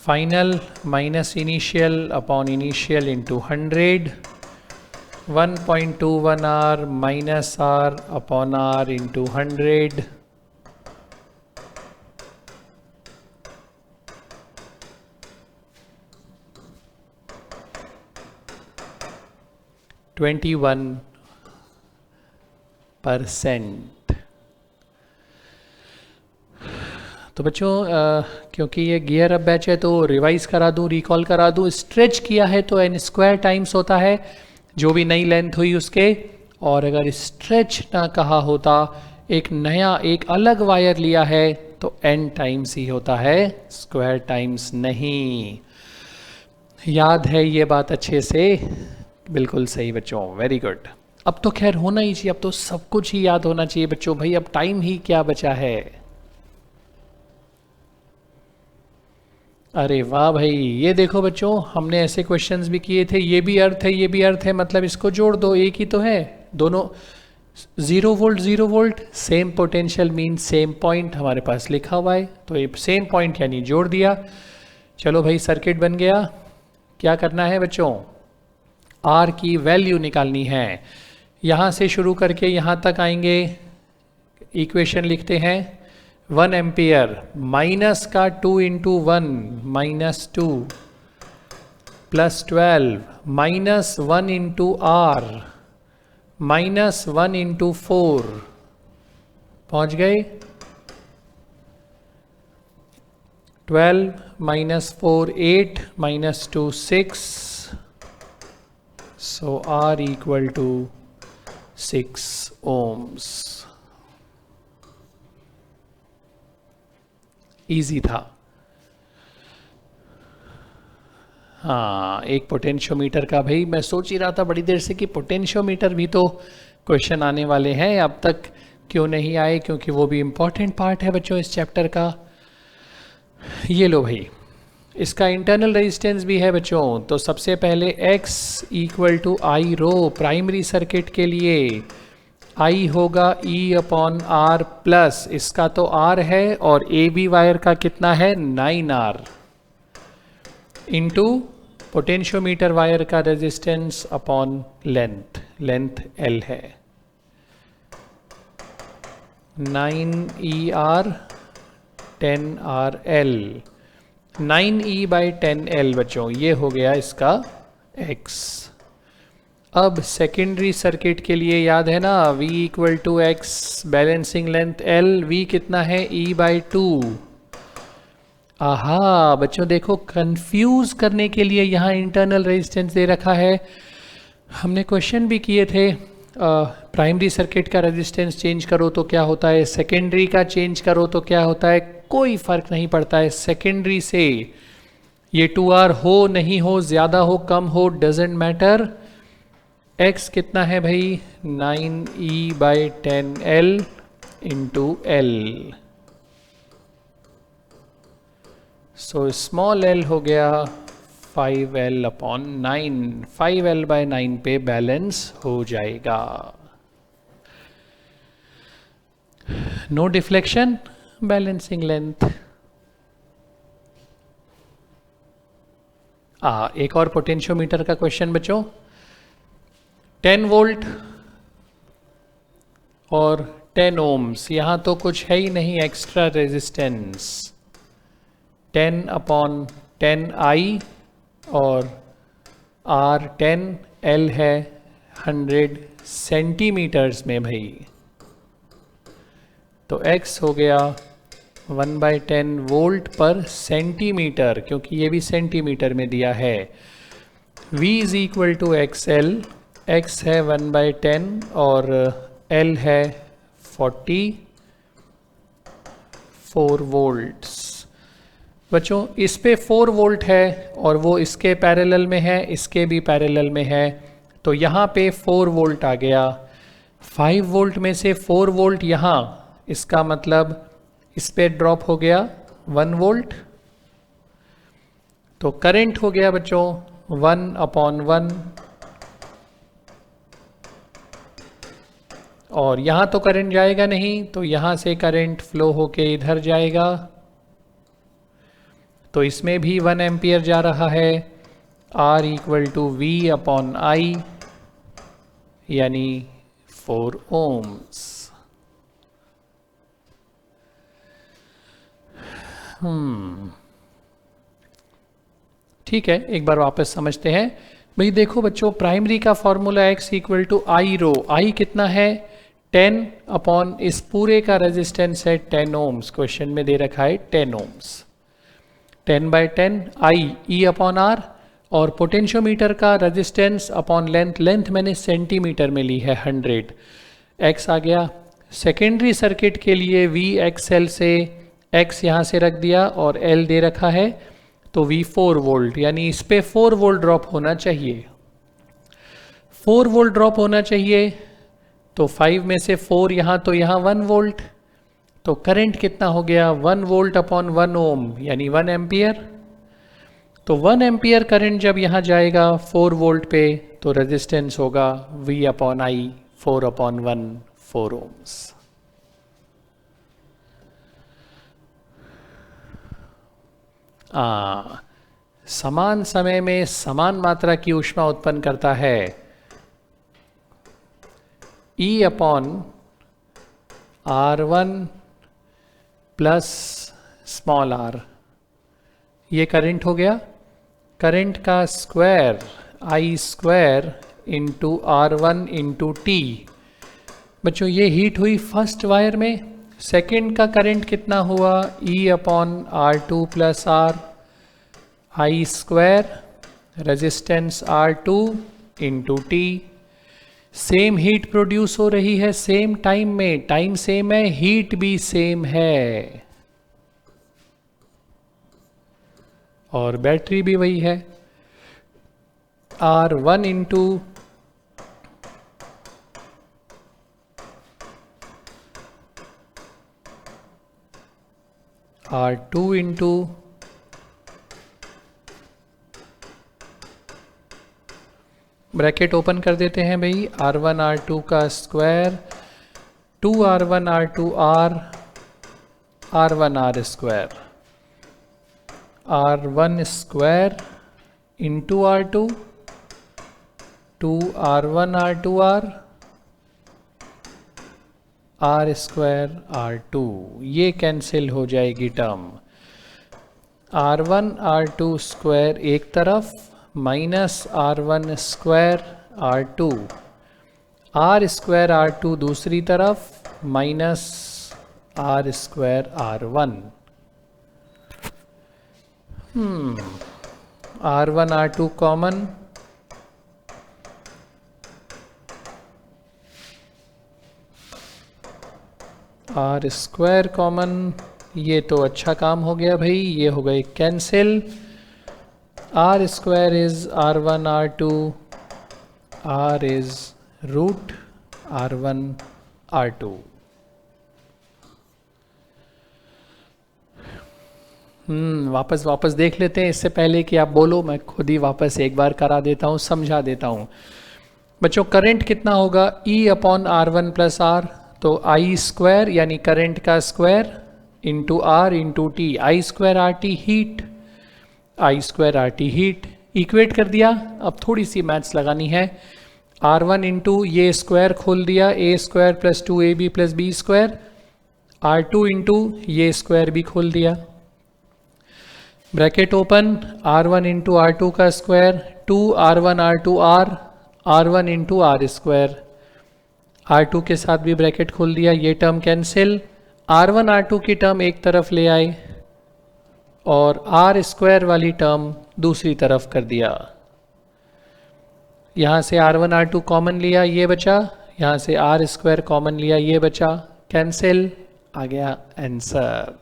Speaker 1: final minus initial upon initial into 100, 1.21 R minus R upon R into 100। %। तो बच्चों क्योंकि ये गियर अप बैच है तो रिवाइज करा दूं, रिकॉल करा दूं। स्ट्रेच किया है तो n स्क्वायर टाइम्स होता है जो भी नई लेंथ हुई उसके, और अगर स्ट्रेच ना कहा होता, एक नया एक अलग वायर लिया है तो n टाइम्स ही होता है, स्क्वायर टाइम्स नहीं। याद है ये बात अच्छे से? बिल्कुल सही बच्चों, वेरी गुड। अब तो खैर होना ही चाहिए, अब तो सब कुछ ही याद होना चाहिए बच्चों। भाई अब टाइम ही क्या बचा है। अरे वाह भाई, ये देखो बच्चों हमने ऐसे क्वेश्चंस भी किए थे। ये भी अर्थ है, ये भी अर्थ है, मतलब इसको जोड़ दो, एक ही तो है दोनों। 0 volt 0 volt, same potential mean same point हमारे पास लिखा हुआ है, तो ये सेम पॉइंट यानी जोड़ दिया। चलो भाई सर्किट बन गया। क्या करना है बच्चों, R की वैल्यू निकालनी है। यहाँ से शुरू करके यहाँ तक आएंगे। इक्वेशन लिखते हैं 1 एम्पियर माइनस का 2 into 1 -2 plus 12 minus 1 into R minus 1 into 4 पहुँच गए। 12 minus 4 8 minus 2 6, so R equal to 6 ohms। Easy था। हाँ, एक पोटेंशियोमीटर का, भाई मैं सोच ही रहा था बड़ी देर से कि पोटेंशियोमीटर भी तो क्वेश्चन आने वाले हैं। अब तक क्यों नहीं आए? क्योंकि वो भी इम्पॉर्टेंट पार्ट है बच्चों इस चैप्टर का। ये लो भाई, इसका इंटरनल रेजिस्टेंस भी है बच्चों। तो सबसे पहले x equal to I rho, primary circuit के लिए I होगा E अपॉन आर प्लस, इसका तो R है और ए बी वायर का कितना है 9R, इंटू पोटेंशियोमीटर वायर का resistance upon length, length L है 9ER 10RL, 9E by 10L बच्चों, ये हो गया इसका X। अब सेकेंडरी सर्किट के लिए याद है ना, V equal to x, balancing length L, V कितना है E बाई 2। आहा बच्चों देखो, कंफ्यूज करने के लिए यहाँ इंटरनल रेजिस्टेंस दे रखा है। हमने क्वेश्चन भी किए थे, प्राइमरी सर्किट का रेजिस्टेंस चेंज करो तो क्या होता है, सेकेंडरी का चेंज करो तो क्या होता है, कोई फर्क नहीं पड़ता है। सेकेंडरी से ये 2R हो नहीं हो, ज़्यादा हो कम हो, डजेंट मैटर। X कितना है भाई 9E by 10L into L, so small l हो गया 5L अपॉन 9, 5L बाई 9 पे बैलेंस हो जाएगा। No deflection, balancing length. एक और पोटेंशियोमीटर का क्वेश्चन बच्चों, 10 वोल्ट और 10 ओम्स, यहाँ तो कुछ है ही नहीं एक्स्ट्रा रेजिस्टेंस, 10 अपॉन 10I और R 10, L है 100 सेंटीमीटर्स में भाई, तो X हो गया 1/10 वोल्ट पर सेंटीमीटर, क्योंकि ये भी सेंटीमीटर में दिया है। V is equal to XL, X है 1/10 और L है 44 वोल्ट्स। बच्चों इस पे 4 वोल्ट है और वो इसके पैरेलल में है, इसके भी पैरेलल में है, तो यहाँ पे 4 वोल्ट आ गया। 5 वोल्ट में से 4 वोल्ट यहाँ, इसका मतलब इस पे ड्रॉप हो गया 1 वोल्ट, तो करंट हो गया बच्चों 1/1, और यहाँ तो करंट जाएगा नहीं, तो यहाँ से करंट फ्लो होके इधर जाएगा, तो इसमें भी 1 एम्पियर जा रहा है। R equal to V upon I, यानी 4 ओम्स। ठीक है, एक बार वापस समझते हैं भाई। देखो बच्चों, प्राइमरी का formula X equal to I rho, I कितना है 10 अपॉन इस पूरे का रेजिस्टेंस है 10 ओम्स, क्वेश्चन में दे रखा है 10 ohms, 10/10 I E upon R, और पोटेंशियोमीटर का रेजिस्टेंस अपॉन लेंथ, लेंथ मैंने सेंटीमीटर में ली है 100, X आ गया। सेकेंडरी सर्किट के लिए V XL से X यहाँ से रख दिया और L दे रखा है, तो V 4 वोल्ट, यानी इस पे 4 वोल्ट ड्रॉप होना चाहिए, 4 वोल्ट ड्रॉप होना चाहिए, तो 5 में से 4 यहाँ, तो यहाँ 1 वोल्ट, तो करंट कितना हो गया 1 वोल्ट अपॉन 1 ओम, यानी 1 एम्पियर। तो 1 एम्पियर करंट जब यहाँ जाएगा 4 वोल्ट पे, तो रेजिस्टेंस होगा V अपॉन I 4/1, 4 ओम्स। समान समय में समान मात्रा की ऊष्मा उत्पन्न करता है E upon R1 plus small r, ये करंट हो गया। करंट का square I square into R1 into T। बच्चों ये हीट हुई फर्स्ट वायर में, सेकंड का करंट कितना हुआ E upon R2 plus R, I square resistance R2 into T। Same heat produce हो रही है सेम टाइम में, टाइम सेम है, हीट भी सेम है, और बैटरी भी वही है। R1 into R2 into bracket open कर देते हैं भाई, R1 R2 का square 2R1 R2 R1 R square, R1 square into R2 2R1 R2 R square R2, ये कैंसिल हो जाएगी टर्म। R1 R2 स्क्वायर एक तरफ minus R1 square R2, R square R2 दूसरी तरफ minus R square R1। R1 R2 common, R square common, ये तो अच्छा काम हो गया भाई, ये हो गए cancel. R square is R1 R2, R is root R1 R2। वापस देख लेते हैं, इससे पहले कि आप बोलो मैं खुद ही वापस एक बार करा देता हूँ, समझा देता हूँ। बच्चों करंट कितना होगा, E upon R1 plus R, तो I स्क्वायर यानी करंट का square into R into T, I square R T heat, I square R T heat, equate कर दिया। अब थोड़ी सी मैथ्स लगानी है, R1 इंटू ये स्क्वायर खोल दिया, ए स्क्वायर प्लस 2ab प्लस बी स्क्वायर, R2 इंटू ये स्क्वायर भी खोल दिया, bracket open, R1 into R2 का square 2R1 R2 R1 into R square, R2 के साथ भी ब्रैकेट खोल दिया, ये टर्म कैंसिल, R1 R2 की टर्म एक तरफ ले आए और R स्क्वायर वाली टर्म दूसरी तरफ कर दिया। यहाँ से R1 R2 कॉमन लिया, ये बचा, यहाँ से R स्क्वायर कॉमन लिया, ये बचा, कैंसिल, आ गया आंसर।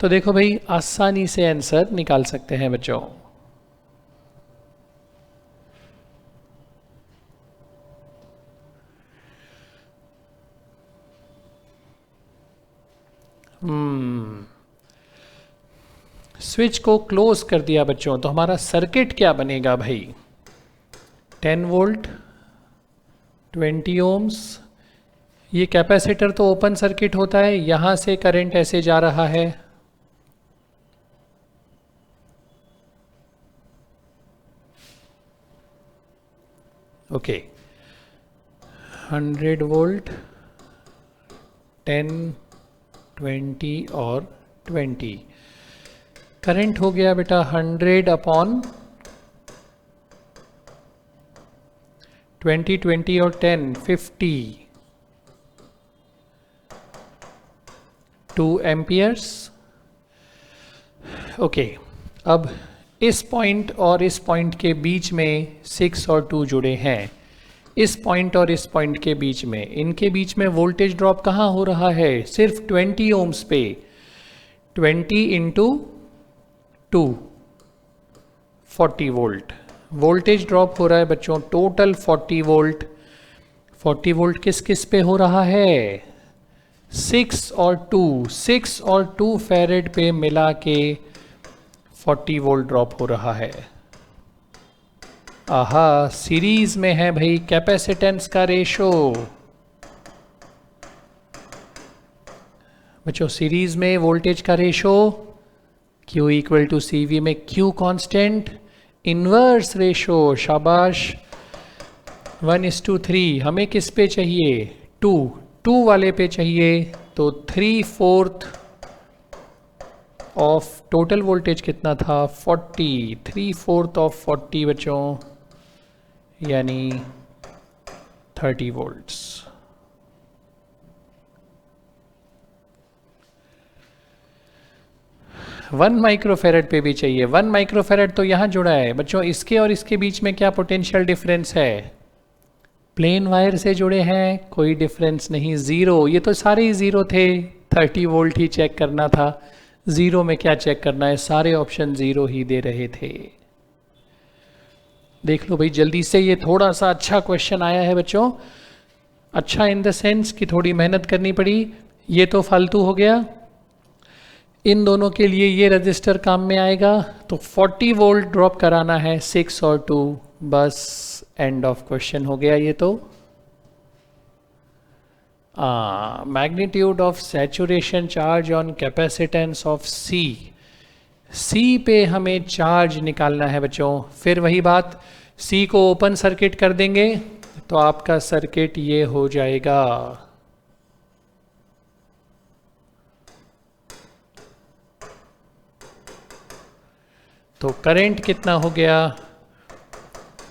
Speaker 1: तो देखो भाई आसानी से आंसर निकाल सकते हैं बच्चों। स्विच को क्लोज कर दिया बच्चों, तो हमारा सर्किट क्या बनेगा भाई, 10 वोल्ट 20 ओम्स, ये कैपेसिटर तो ओपन सर्किट होता है, यहां से करंट ऐसे जा रहा है, ओके 100 वोल्ट 10 20 और 20, करंट हो गया बेटा 100 अपॉन 20 20 और 10 50, 2 एम्पियर्स। ओके, अब इस पॉइंट और इस पॉइंट के बीच में 6 और 2 जुड़े हैं, इस पॉइंट और इस पॉइंट के बीच में, इनके बीच में वोल्टेज ड्रॉप कहाँ हो रहा है, सिर्फ 20 ओम्स पे, 20 इंटू 2 40 वोल्ट वोल्टेज ड्रॉप हो रहा है बच्चों, टोटल 40 वोल्ट। 40 वोल्ट किस किस पे हो रहा है, 6 और 2 फैरेड पे मिला के 40 वोल्ट ड्रॉप हो रहा है। आहा, सीरीज में है भाई कैपेसिटेंस का रेशो बच्चों, सीरीज में वोल्टेज का ratio Q equal to CV में Q कांस्टेंट, इनवर्स रेशो, शाबाश, 1:3। हमें किस पे चाहिए, 2 वाले पे चाहिए, तो 3/4 ऑफ टोटल वोल्टेज कितना था 40, 3/4 ऑफ 40 बच्चों यानी 30 वोल्ट्स। वन माइक्रोफेरेड पे भी चाहिए, 1 माइक्रोफेरेड तो यहां जुड़ा है बच्चों, इसके और इसके बीच में क्या पोटेंशियल डिफरेंस है, प्लेन वायर से जुड़े हैं, कोई डिफरेंस नहीं, जीरो, ये तो सारे ही जीरो थे, 30 वोल्ट ही चेक करना था, जीरो में क्या चेक करना है, सारे ऑप्शन जीरो ही दे रहे थे। देख लो भाई जल्दी से, ये थोड़ा सा अच्छा क्वेश्चन आया है बच्चों, अच्छा इन द सेंस कि थोड़ी मेहनत करनी पड़ी, ये तो फालतू हो गया। इन दोनों के लिए ये रजिस्टर काम में आएगा। तो 40 वोल्ट ड्रॉप कराना है 6 और 2, बस एंड ऑफ क्वेश्चन हो गया ये तो। Magnitude of saturation charge on capacitance of C पे हमें चार्ज निकालना है बच्चों। फिर वही बात, सी को ओपन सर्किट कर देंगे तो आपका सर्किट ये हो जाएगा। तो करंट कितना हो गया,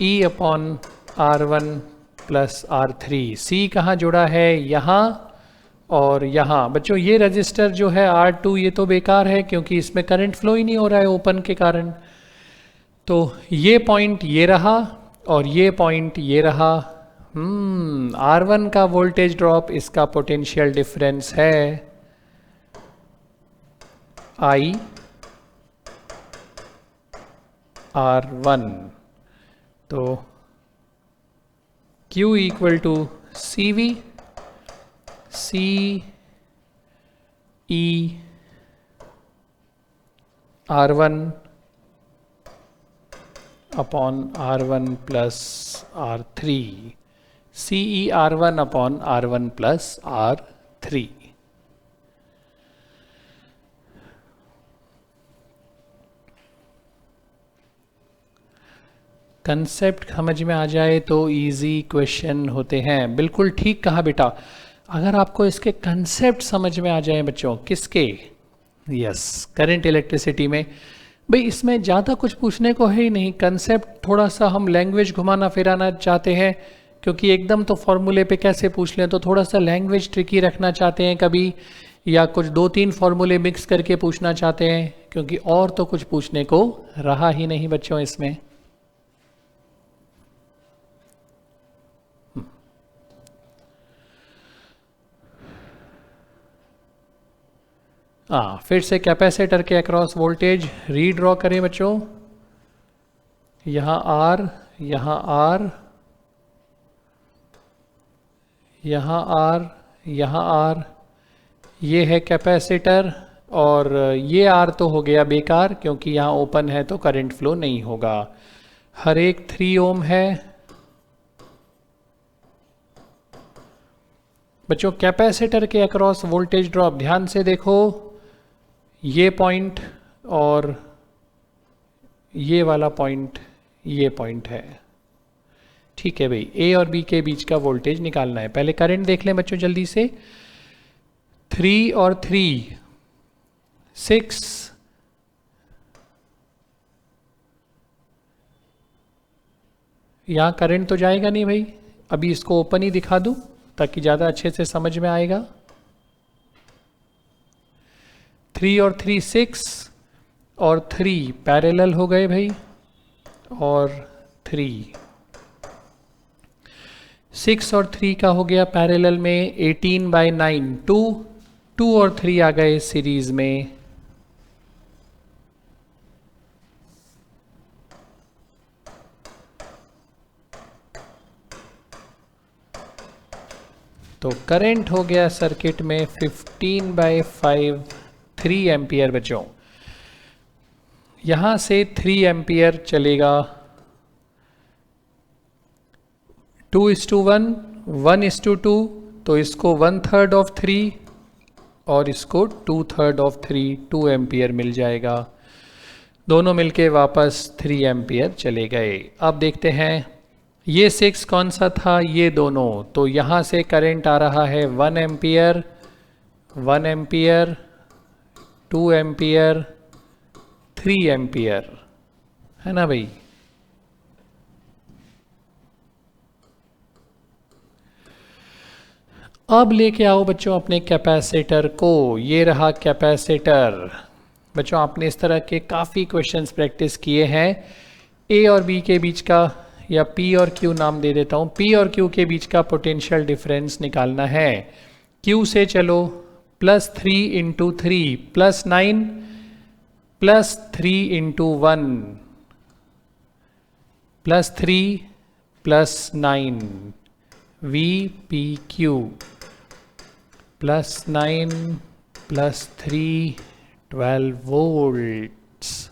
Speaker 1: E upon R1 plus R3। सी कहाँ जुड़ा है, यहाँ और यहाँ। बच्चों ये रजिस्टर जो है R2 ये तो बेकार है क्योंकि इसमें करंट फ्लो ही नहीं हो रहा है ओपन के कारण। तो ये पॉइंट ये रहा और ये पॉइंट ये रहा। R1 का वोल्टेज ड्रॉप, इसका पोटेंशियल डिफरेंस है I R1। तो Q equal to CV CE R1 अपॉन R1 plus R3, CE R1 अपॉन R1 प्लस R3। कंसेप्ट समझ में आ जाए तो इजी क्वेश्चन होते हैं। बिल्कुल ठीक कहा बेटा, अगर आपको इसके कंसेप्ट समझ में आ जाए बच्चों, किसके, यस करंट इलेक्ट्रिसिटी में, भाई इसमें ज़्यादा कुछ पूछने को है ही नहीं। कंसेप्ट थोड़ा सा हम लैंग्वेज घुमाना फिराना चाहते हैं क्योंकि एकदम तो फॉर्मूले पे कैसे पूछ लें, तो थोड़ा सा लैंग्वेज ट्रिकी रखना चाहते हैं कभी, या कुछ 2-3 फॉर्मूले मिक्स करके पूछना चाहते हैं क्योंकि और तो कुछ पूछने को रहा ही नहीं बच्चों इसमें। फिर से कैपेसिटर के अक्रॉस वोल्टेज रीड्रॉ करें बच्चों। यहाँ R, यहाँ R, यहाँ R, यहाँ R, ये है कैपेसिटर और ये R तो हो गया बेकार क्योंकि यहाँ ओपन है तो करंट फ्लो नहीं होगा। हर एक 3 ओम है बच्चों। कैपेसिटर के अक्रॉस वोल्टेज ड्रॉप ध्यान से देखो, ये पॉइंट और ये वाला पॉइंट, ये पॉइंट है, ठीक है भाई। ए और बी के बीच का वोल्टेज निकालना है। पहले करंट देख लें बच्चों जल्दी से। 3 और 3 6, यहाँ करंट तो जाएगा नहीं भाई। अभी इसको ओपन ही दिखा दूं ताकि ज़्यादा अच्छे से समझ में आएगा। 3 और 3 6 और 3 पैरेलल हो गए भाई, और 3 6 और 3 का हो गया पैरेलल में 18/9 2 और 3 आ गए सीरीज में। तो करंट हो गया सर्किट में 15/5 3 एम्पियर बच्चों। यहां से 3 एम्पियर चलेगा 2:1 1:2, तो इसको 1/3 ऑफ 3 और इसको 2/3 ऑफ 3, 2 एम्पियर मिल जाएगा। दोनों मिलके वापस 3 एम्पियर चले गए। अब देखते हैं ये 6 कौन सा था, ये दोनों। तो यहाँ से करंट आ रहा है 1 एम्पियर 1 एम्पियर 2 एम्पियर 3 एम्पियर, है ना भाई। अब लेके आओ बच्चों अपने कैपेसिटर को। ये रहा कैपेसिटर। बच्चों आपने इस तरह के काफ़ी क्वेश्चंस प्रैक्टिस किए हैं। ए और बी के बीच का, या P और Q नाम दे देता हूँ, P और Q के बीच का पोटेंशियल डिफरेंस निकालना है। Q से चलो +3 × 3 +9 +3 × 1 +3 +9 VPQ +9 +3 12 वोल्ट्स।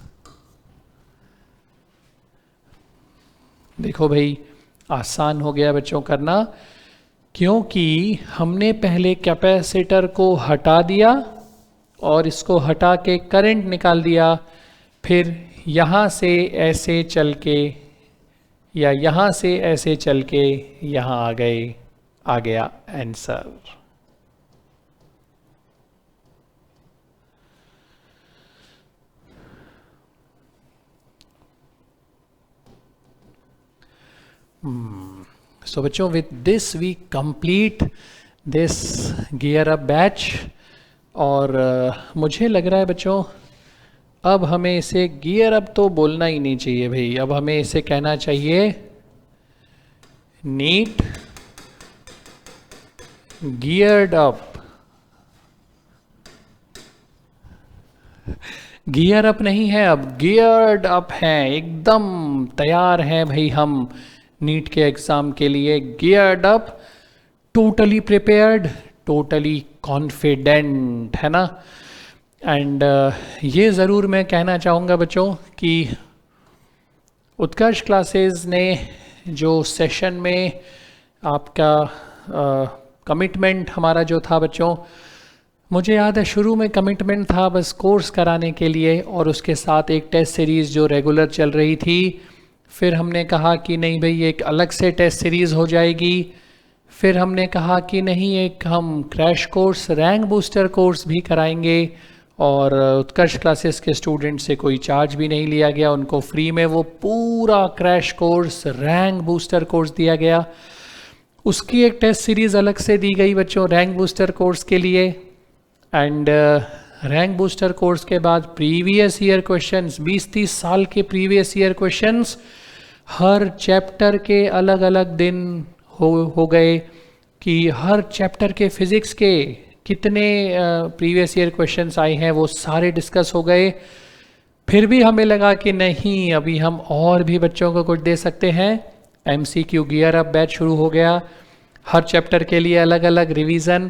Speaker 1: देखो भाई आसान हो गया बच्चों करना, क्योंकि हमने पहले कैपेसिटर को हटा दिया और इसको हटा के करंट निकाल दिया, फिर यहाँ से ऐसे चल के या यहाँ से ऐसे चल के यहाँ आ गए, आ गया आंसर। So बच्चों, with this we complete this gear up batch। और मुझे लग रहा है बच्चों अब हमें इसे गियर अप तो बोलना ही नहीं चाहिए भाई, अब हमें इसे कहना चाहिए NEET geared up. Gear up नहीं है, अब गियर्ड अप हैं, एकदम तैयार हैं भाई हम नीट के एग्जाम के लिए। Geared up, totally prepared, totally confident, है ना। एंड ये ज़रूर मैं कहना चाहूँगा बच्चों कि उत्कर्ष क्लासेस ने जो सेशन में आपका कमिटमेंट हमारा जो था बच्चों, मुझे याद है शुरू में कमिटमेंट था बस कोर्स कराने के लिए और उसके साथ एक टेस्ट सीरीज़ जो रेगुलर चल रही थी। फिर हमने कहा कि नहीं भाई एक अलग से टेस्ट सीरीज़ हो जाएगी। फिर हमने कहा कि नहीं एक हम crash course rank booster course भी कराएंगे, और उत्कर्ष क्लासेस के स्टूडेंट से कोई चार्ज भी नहीं लिया गया, उनको फ्री में वो पूरा crash course rank booster course दिया गया। उसकी एक टेस्ट सीरीज़ अलग से दी गई बच्चों रैंक बूस्टर कोर्स के लिए। एंड रैंक बूस्टर कोर्स के बाद प्रीवियस ईयर क्वेश्चंस, 20-30 साल के प्रीवियस ईयर क्वेश्चंस हर चैप्टर के अलग अलग दिन हो गए कि हर चैप्टर के फिज़िक्स के कितने प्रीवियस ईयर क्वेश्चंस आए हैं वो सारे डिस्कस हो गए। फिर भी हमें लगा कि नहीं अभी हम और भी बच्चों को कुछ दे सकते हैं। MCQ गियर अप बैच शुरू हो गया, हर चैप्टर के लिए अलग अलग रिवीजन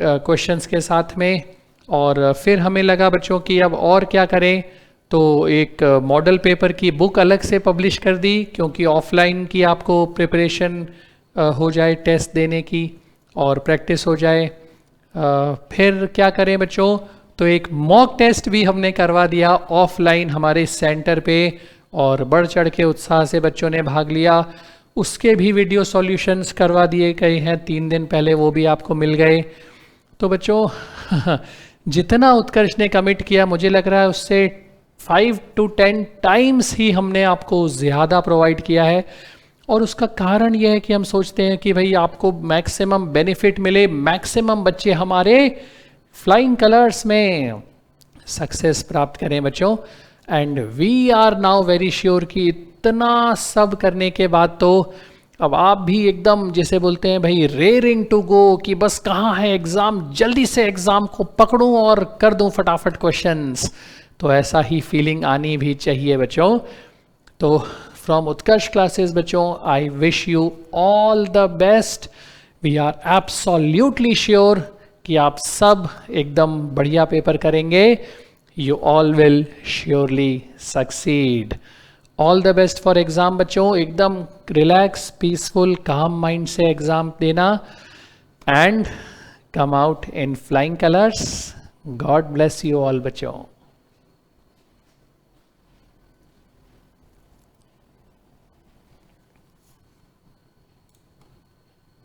Speaker 1: क्वेश्चंस के साथ में। और फिर हमें लगा बच्चों कि अब और क्या करें, तो एक मॉडल पेपर की बुक अलग से पब्लिश कर दी, क्योंकि ऑफलाइन की आपको प्रिपरेशन हो जाए टेस्ट देने की और प्रैक्टिस हो जाए। फिर क्या करें बच्चों, तो एक मॉक टेस्ट भी हमने करवा दिया ऑफलाइन हमारे सेंटर पे, और बढ़ चढ़ के उत्साह से बच्चों ने भाग लिया। उसके भी वीडियो सॉल्यूशंस करवा दिए गए हैं 3 दिन पहले, वो भी आपको मिल गए। तो बच्चों जितना उत्कर्ष ने कमिट किया मुझे लग रहा है उससे 5 to 10 टाइम्स ही हमने आपको ज़्यादा प्रोवाइड किया है। और उसका कारण यह है कि हम सोचते हैं कि भाई आपको मैक्सिमम बेनिफिट मिले, मैक्सिमम बच्चे हमारे फ्लाइंग कलर्स में सक्सेस प्राप्त करें बच्चों। And we are now very sure कि इतना सब करने के बाद तो अब आप भी एकदम जैसे बोलते हैं भाई रेयरिंग टू गो, कि बस कहाँ है एग्ज़ाम, जल्दी से एग्ज़ाम को पकड़ूं और कर दूं फटाफट क्वेश्चंस। तो ऐसा ही फीलिंग आनी भी चाहिए बच्चों। तो फ्रॉम उत्कर्ष क्लासेस बच्चों, I wish you all the best. We are absolutely sure कि आप सब एकदम बढ़िया पेपर करेंगे। You all will surely succeed. All the best for exam बच्चों। एकदम रिलैक्स, पीसफुल, काम माइंड से एग्ज़ाम देना and come out in flying colours. God bless you all बच्चों।